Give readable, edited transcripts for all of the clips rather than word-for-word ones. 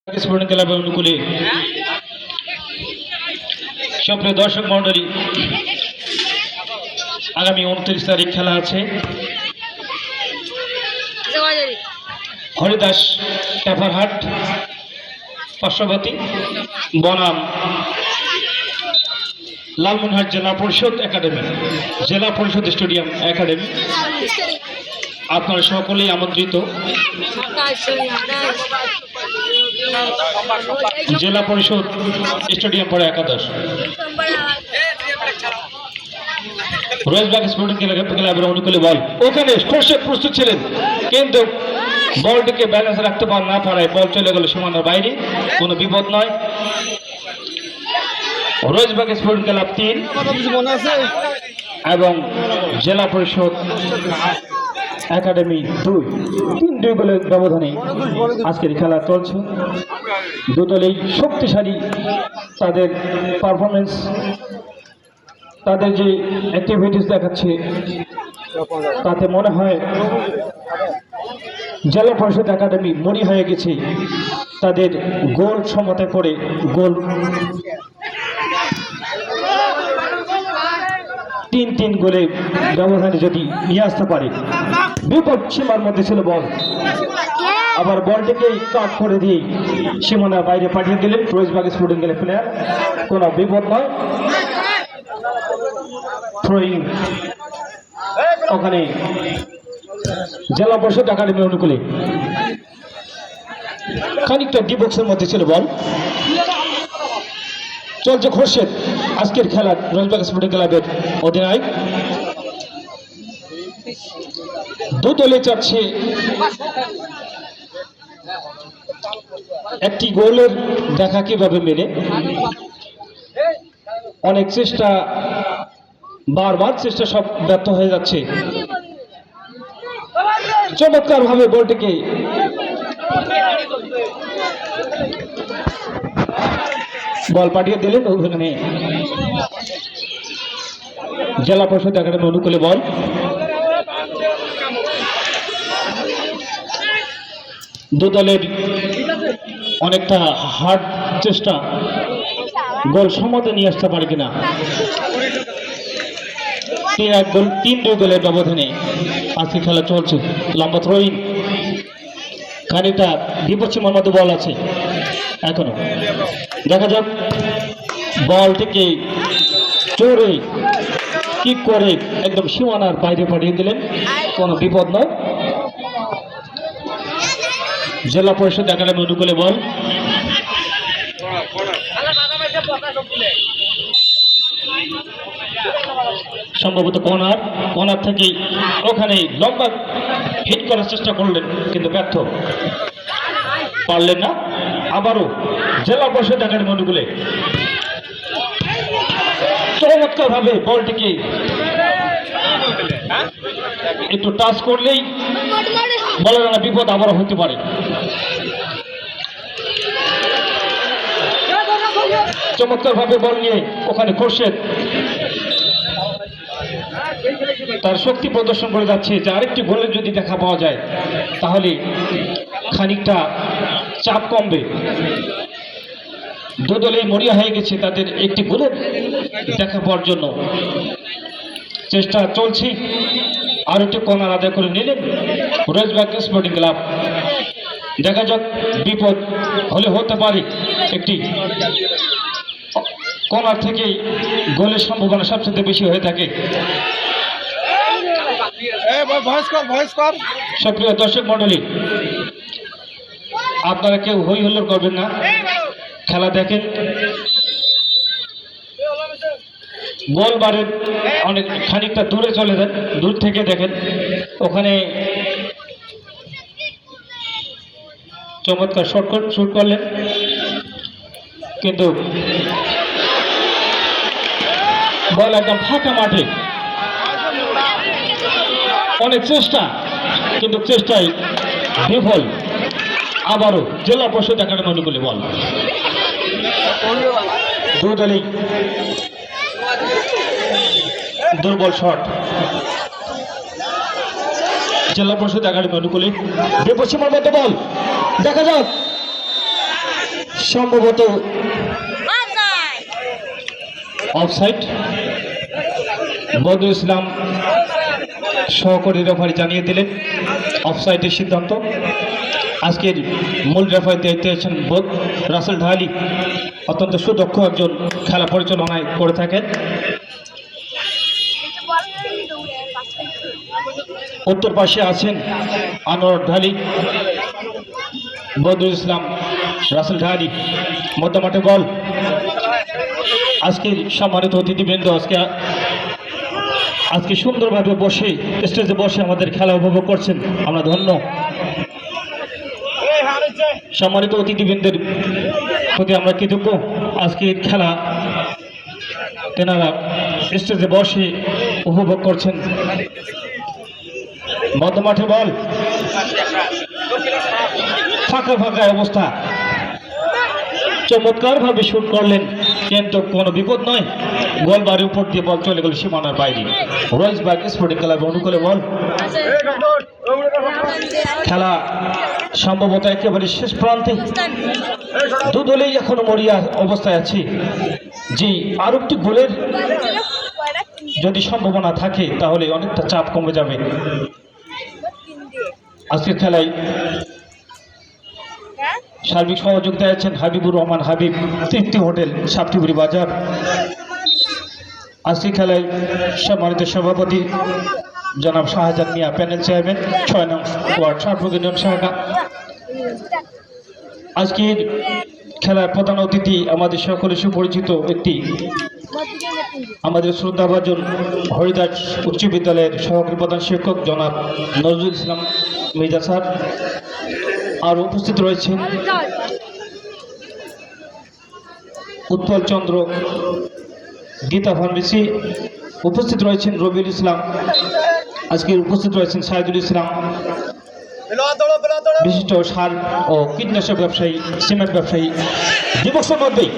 Sporting ক্লাবের অনুকূলে সুপ্রিয় দর্শক মণ্ডলী, আগামী 29 তারিখ খেলা আছে হরিদাস টেফারহাট পার্শ্ববর্তী বনাম লালমনিরহাট জেলা পরিষদ একাডেমি, জেলা পরিষদ স্টেডিয়াম একাডেমি। আপনারা সকলেই আমন্ত্রিত। জেলা পরিষদ স্টেডিয়াম পরে একাদশ রোজবাগ স্পোর্টিং ক্লাবের অনুকূলে বল, ওখানে স্পর্শে প্রস্তুত ছিলেন কিন্তু বলটিকে ব্যালেন্স রাখতে না পারায় বল চলে গেল সীমানার বাইরে। কোনো বিপদ নয়। রোজবাগ স্পোর্টিং ক্লাব 3 এবং জেলা পরিষদ একাডেমি 2 গোলের ব্যবধানে আজকের খেলা চলছে। দুদলেই শক্তিশালী, তাদের পারফরমেন্স, তাদের যে অ্যাক্টিভিটিস দেখাচ্ছে তাতে মনে হয় জেলা পরিষদ একাডেমি মরি হয়ে গেছে। তাদের গোল সমতায় পড়ে গোল 3 গোলে ব্যবধানে যদি নিয়ে আসতে পারে। বিপদ সীমার মধ্যে ছিল বল, আবার বলটিকে কাট করে দিয়ে সীমানার বাইরে পাঠিয়ে দিলেন রোজবাগ স্পোর্টিং ক্লাব প্লেয়ার। কোনো বিপদ নয়। থ্রোয়িং ওখানে জেলা পরিষদ একাডেমি অনুকূলে খানিকটা ডি বক্সের মধ্যে ছিল বল। চলছে খোরশেদ, আজকের খেলা রোজবাগ স্পোর্টিং ক্লাবের অধিনায়ক। দুদলে চাচ্ছে একটি গোলের দেখা কিভাবে মেলে। অনেক চেষ্টা, বারবার চেষ্টা সব ব্যর্থ হয়ে যাচ্ছে। চমৎকার ভাবে বলটিকে বল পাঠিয়ে দিলেন ওখানে জেলা পরিষদ একাডেমি অনুকূলে বল। দুদলের অনেকটা হার্ড চেষ্টা, গোল সমতে নিয়ে আসতে পারে কিনা। 3 গোলের ব্যবধানে আজকে খেলা চলছে। লম্বা থ্রোইং, খানিকটা বিপদ সীমার মধ্যে বল আছে এখনো। দেখা যাক বলটিকে চোরে কিক করে একদম সীমানার বাইরে পাঠিয়ে দিলেন। কোনো বিপদ নয়। জেলা পরিষদ একাডেমি অনুকূলে বল। সম্ভবত কর্নার থেকে ওখানে লম্বা হিট করার চেষ্টা করলেন কিন্তু ব্যর্থ, পারলেন না। আবারও জেলা পরিষদ একাডেমি অনুকূলে চমৎকার ভাবে বলটিকে একটু টাচ করলেই বলার না বিপদ আবারও হতে পারে। চমৎকার ভাবে বল নিয়ে ওখানে খোরশেদ তার শক্তি প্রদর্শন করে যাচ্ছে যে আরেকটি গোলের যদি দেখা পাওয়া যায় তাহলে খানিকটা চাপ কমবে। দুদলেই মরিয়া হয়ে গেছে তাদের একটি গোলের দেখা পাওয়ার জন্য। চেষ্টা চলছে, আর একটি কর্নার আদায় করে নিলেন রোজবাগ স্পোর্টিং ক্লাব। দেখা যাক বিপদ হলে হতে পারে। একটি কর্নার থেকে গোলের সম্ভাবনা সবচেয়ে বেশি হয়ে থাকে। সক্রিয় দর্শক মন্ডলী, আপনারা কেউ হই হুল্লোড় করবেন না, খেলা দেখেন। গোল বারের অনেক খানিকটা দূরে চলে যান, দূর থেকে দেখেন। ওখানে চমৎকার শুট করলেন কিন্তু বল একদম ফাঁকা মাঠে। অনেক চেষ্টা কিন্তু চেষ্টায় বিফল। আবারও জেলা পরিষদ একাডেমি অনুকূলে বল। দুদলেই দুর্বল শট। জেলা পরিষদ একাডেমি অনুকূলে বিপদ সীমার মধ্যে বল। দেখা যাক সম্ভবত অফসাইড। বদরুল ইসলাম সহকারী রেফারি জানিয়ে দিলেন অফসাইডের সিদ্ধান্ত। আজকের মূল রেফারি দায়িত্বে আছেন রাসেল ঢালি, অত্যন্ত সুদক্ষ একজন খেলা পরিচালনায় করে থাকেন। উত্তর পাশে আছেন আনোয়ার ঢালি, বদরুল ইসলাম, রাসেল ঢালি। মধ্যমাঠে বল। আজকের সম্মানিত অতিথিবৃন্দ আজকে সুন্দরভাবে বসে স্টেজে বসে আমাদের খেলা উপভোগ করছেন, আমরা ধন্য। সম্মানিত অতিথিবৃন্দের প্রতি আমরা কৃতজ্ঞ। আজকের খেলা তেনারা স্টেজে বসে উপভোগ করছেন। মধ্যমাঠে বল, ফাঁকা ফাঁকা অবস্থা, চমৎকার ভাবে শুট করলেন, কিন্তু কোনো বিপদ নয়। গোল বাড়ির উপর দিয়ে বল চলে গেল সীমানার বাইরে। রয়েসবার্গ স্পোর্টিং ক্লাবের অনুকূলে বল। খেলা সম্ভবত একেবারে শেষ প্রান্তে, দু দলেই এখনো মরিয়া অবস্থায় আছে। যে আরো একটি গোলের যদি সম্ভাবনা থাকে তাহলে অনেকটা চাপ কমে যাবে। আজকের খেলায় সার্বিক সহযোগিতায় আছেন হাবিবুর রহমান হাবিব, তৃপ্তি হোটেল, সাপটিপুরি বাজার। আজকের খেলায় সম্মানিত সভাপতি জনাব শাহজাহান মিয়া, প্যানেল চেয়ারম্যান 6 নং ওয়ার্ড সার্বজনীন শাখা। আজকের খেলার প্রধান অতিথি আমাদের সকলে সুপরিচিত ব্যক্তি, আমাদের শ্রদ্ধাভাজন হরিদাস উচ্চ বিদ্যালয়ের সহকারী প্রধান শিক্ষক জনাব নজরুল ইসলাম মির্জা স্যার। আর উপস্থিত রয়েছেন উৎপল চন্দ্র গীতা ফার্মেসি, উপস্থিত রয়েছেন রবিউল ইসলাম, আজকে উপস্থিত রয়েছেন সাইদুল ইসলাম, বিশিষ্ট সার ও কীটনাশক ব্যবসায়ী, সিমেন্ট ব্যবসায়ী। দিবসের মধ্যেই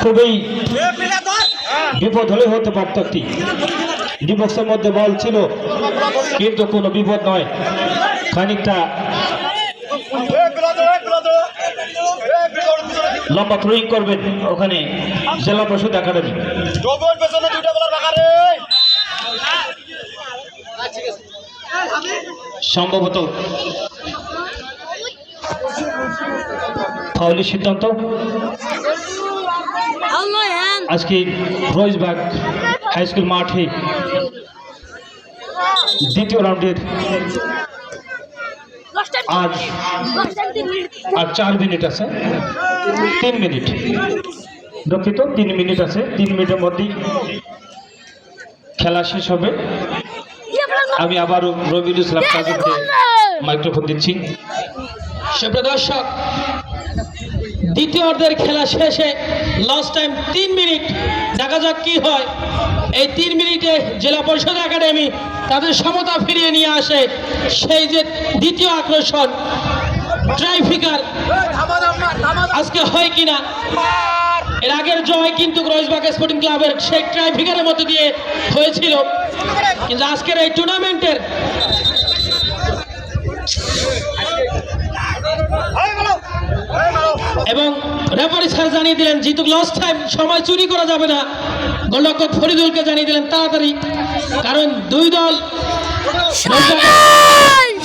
খুবই বিপদ হলে হতে পারত একটি। দিবসের মধ্যে বল ছিল কিন্তু কোনো বিপদ নয়। খানিকটা লম্বা থ্রোয়িং করবেন ওখানে জেলা পরিষদ একাডেমি। সম্ভবত ফাউলের সিদ্ধান্ত। আজকে রয়েসবার্গ হাই স্কুল মাঠে দ্বিতীয় রাউন্ডের আর 4 মিনিট আছে, 3 মিনিট, দুঃখিত 3 মিনিট আছে। 3 মিনিটের মধ্যেই খেলা শেষ হবে। আমি আবারও রবিউল ইসলাম সাজিদকে মাইক্রোফোন দিচ্ছি। সুপ্রিয় দর্শক, দ্বিতীয় অর্ধের খেলা শেষে লাস্ট টাইম 3 মিনিট, দেখা যাক কি হয়। এই 3 মিনিটে জেলা পরিষদ একাডেমি তাদের সমতা ফিরিয়ে নিয়ে আসে। সেই যে দ্বিতীয় আকর্ষণ ট্রাইফিকার আজকে হয় কিনা। এর আগের জয় কিন্তু রয়েসবার্গ স্পোর্টিং ক্লাবের সেই ট্রাইফিকারের মধ্যে দিয়ে হয়েছিল, কিন্তু আজকের এই টুর্নামেন্টের এবং রেফারি স্যার জানিয়ে দিলেন যেহেতু লাস্ট টাইম সময় চুরি করা যাবে না। গোলরক্ষক ফরিদুলকে জানিয়ে দিলেন তাড়াতাড়ি, কারণ দুই দল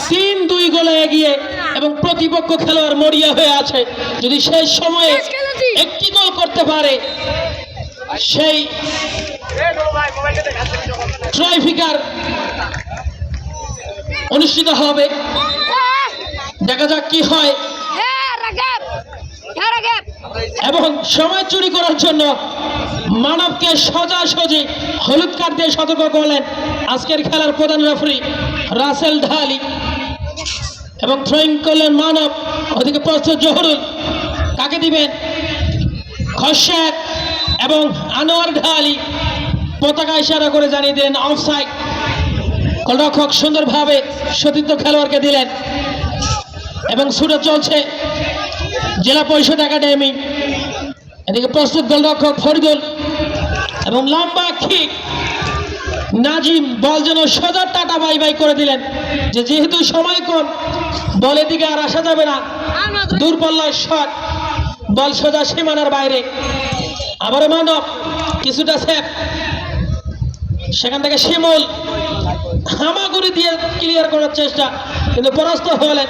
3-2 গোলে এগিয়ে এবং প্রতিপক্ষ খেলোয়াড় মরিয়া হয়ে আছে। যদি সেই সময়ে একটি গোল করতে পারে সেই ট্রাইফিকার অনুষ্ঠিত হবে। দেখা যাক কি হয়। এবং সময় চুরি করার জন্য মানবকে সোজাসুজি হলুদ কার্ড দিয়ে সতর্ক করলেন আজকের খেলার প্রধান রেফারি রাসেল ঢালি, এবং থ্রোয়িং করলেন মানব। ওদিকে প্রস্তুত জহুরুল, কাকে দিবেন? খোরশেদ এবং আনোয়ার ঢালি পতাকা ইশারা করে জানিয়ে দিলেন অফসাইড। গোলরক্ষক সুন্দরভাবে সতীর্থ খেলোয়াড়কে দিলেন এবং শুরু চলছে জেলা পরিষদ একাডেমি। এদিকে প্রস্তুত গোলরক্ষক ফরিদুল এবং লম্বা কিক নাজিম, বল যেন সোজা টাটা বাই বাই করে দিলেন যে যেহেতু সময় কম বলের দিকে আর আসা যাবে না। দূরপাল্লার শট বল সোজা সীমানার বাইরে, আবারও মানব কিছুটা সেফ, সেখান থেকে শিমুল হামাগুড়ি দিয়ে ক্লিয়ার করার চেষ্টা, কিন্তু পরাস্ত হলেন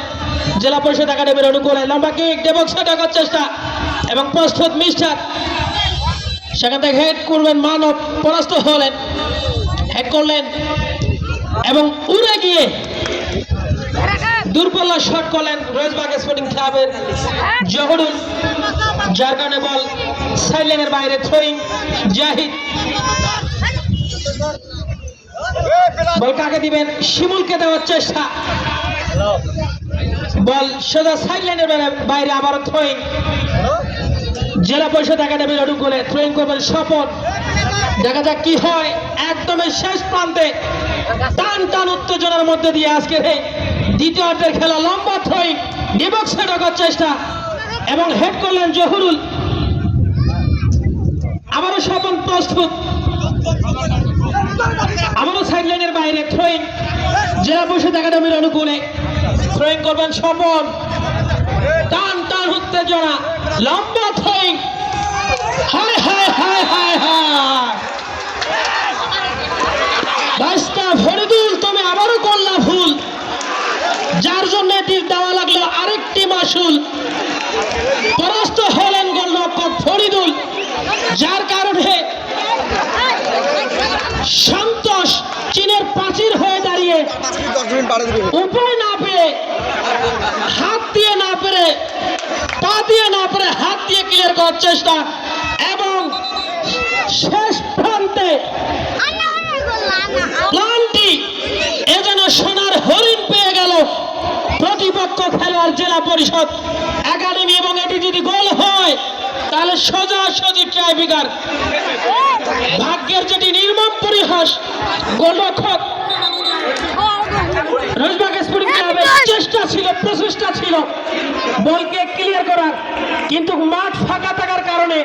জেলা পরিষদ একাডেমির অনুকূলে। লম্বা কিক ডেবক্সে ঢোকার চেষ্টা এবং প্রস্তুত মিস্টার, সেখান থেকে হেড করবেন মানব, পরাস্ত হলেন, হেড করলেন এবং উড়ে গিয়ে দূরপাল্লা শট করলেন রোজবাগ স্পোর্টিং ক্লাবের জহুরুল, যার কারণে বল সাইলেনের বাইরে। থ্রোয়িং জাহিদ, বল কাকে দিবেন? শিমুলকে দেওয়ার চেষ্টা, বল সোজা সাইলেনের বাইরে, আবারও থ্রোয়িং জেলা পরিষদ একাডেমির অনুকূলে। থ্রোয়িং করবেন স্বপন, দেখা যাক কি হয়। একদমই শেষ প্রান্তে টান টান উত্তেজনার মধ্যে দিয়ে আজকের এই দ্বিতীয় অর্ধের খেলা। লম্বা থ্রোয়িং ডিবক্সে ঢোকার চেষ্টা এবং হেড করলেন জহুরুল, আবারও স্বপন প্রস্তুত, আবারও সাইড লাইনের বাইরে। থ্রোয়িং জেলা পরিষদ একাডেমির অনুকূলে, থ্রোয়িং করবেন স্বপন, টান টান উত্তেজনা, লম্বা থ্রোয়িং, হায় হায় হায় হায় হায়, বাইস্তা ফরিদুল তুমি আবারও করলা ভুল, যার জন্য এটি দেওয়া লাগলো আরেকটি মাসুল। পরাস্ত হলেন গোলরক্ষক ফরিদুল, যার কারণে সন্তোষ চীনের প্রাচীর হয়ে দাঁড়িয়ে উপায় না পেয়ে, হাত দিয়ে না পেরে, পা দিয়ে না পেরে হাত দিয়ে ক্লিয়ার করার চেষ্টা এবং শেষ প্রান্তে প্লান্টি এ যেন সোনার হরিণ পেয়ে গেল প্রতিপক্ষ খেলোয়াড় জেলা পরিষদ একাডেমি। এবং এটি যদি গোল হয় তাহলে সোজাসুজি ট্রাইব্রেকার। ভাগ্যের যেটি নির্মম পরিহাস, গোলরক্ষক রোজবাগ স্পোর্টিং ক্লাবের চেষ্টা ছিল, প্রচেষ্টা ছিল বলকে ক্লিয়ার করার, কিন্তু মাঠ ফাঁকা থাকার কারণে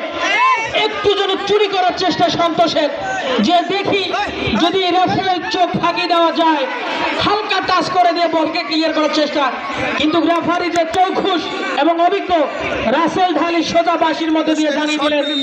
একটু যেন চুরি করার চেষ্টা সন্তোষের, যে দেখি যদি রেফারির চোখ ফাঁকি দেওয়া যায়, হালকা টাচ করে দিয়ে বলকে ক্লিয়ার করার চেষ্টা, কিন্তু রেফারি যে চৌখুশ এবং অভিজ্ঞ রাসেল ঢালি সোজা বাঁশির মধ্যে দিয়ে জানিয়ে দিলেন